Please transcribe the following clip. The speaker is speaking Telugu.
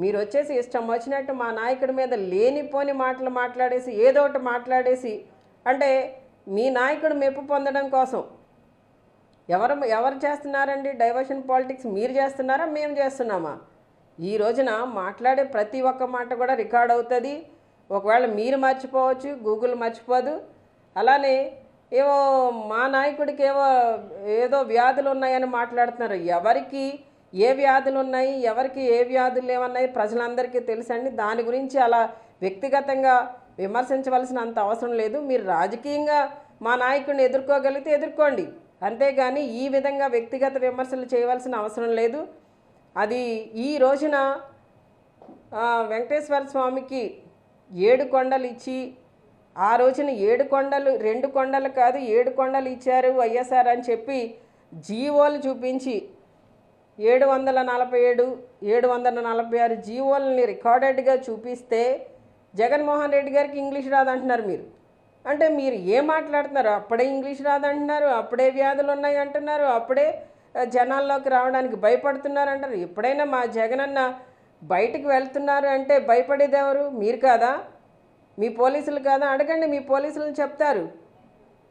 మీరు వచ్చేసి ఇష్టం వచ్చినట్టు మా నాయకుడి మీద లేనిపోని మాటలు మాట్లాడేసి ఏదో ఒకటి మాట్లాడేసి, అంటే మీ నాయకుడు మెప్పు పొందడం కోసం ఎవరు చేస్తున్నారండి డైవర్షన్ పాలిటిక్స్? మీరు చేస్తున్నారా, మేము చేస్తున్నామా? ఈ రోజున మాట్లాడే ప్రతి ఒక్క మాట కూడా రికార్డ్ అవుతుంది. ఒకవేళ మీరు మర్చిపోవచ్చు, గూగుల్ మర్చిపోదు. అలానే ఏవో మా నాయకుడికి ఏదో వ్యాధులు ఉన్నాయని మాట్లాడుతున్నారు. ఎవరికి ఏ వ్యాధులు ఉన్నాయి, ఎవరికి ఏ వ్యాధులు లేవన్నాయి ప్రజలందరికీ తెలుసండి. దాని గురించి అలా వ్యక్తిగతంగా విమర్శించవలసిన అంత అవసరం లేదు. మీరు రాజకీయంగా మా నాయకుడిని ఎదుర్కోగలిగితే ఎదుర్కోండి, అంతేగాని ఈ విధంగా వ్యక్తిగత విమర్శలు చేయవలసిన అవసరం లేదు. అది ఈ రోజున వెంకటేశ్వర స్వామికి 7 కొండలు ఇచ్చి, ఆ రోజున 7 కొండలు 2 కొండలు కాదు 7 కొండలు ఇచ్చారు వైఎస్ఆర్ అని చెప్పి జీవోలు చూపించి 747 746 జీవోలని రికార్డెడ్గా చూపిస్తే జగన్మోహన్ రెడ్డి గారికి ఇంగ్లీష్ రాదంటున్నారు మీరు. అంటే మీరు ఏం మాట్లాడుతున్నారు? అప్పుడే ఇంగ్లీష్ రాదంటున్నారు, అప్పుడే వ్యాధులు ఉన్నాయి అంటున్నారు, అప్పుడే జనాల్లోకి రావడానికి భయపడుతున్నారు అంటారు. ఎప్పుడైనా మా జగనన్న బయటికి వెళ్తున్నారు అంటే భయపడేది ఎవరు? మీరు కాదా? మీ పోలీసులు కాదా? అడగండి, మీ పోలీసులను చెప్తారు.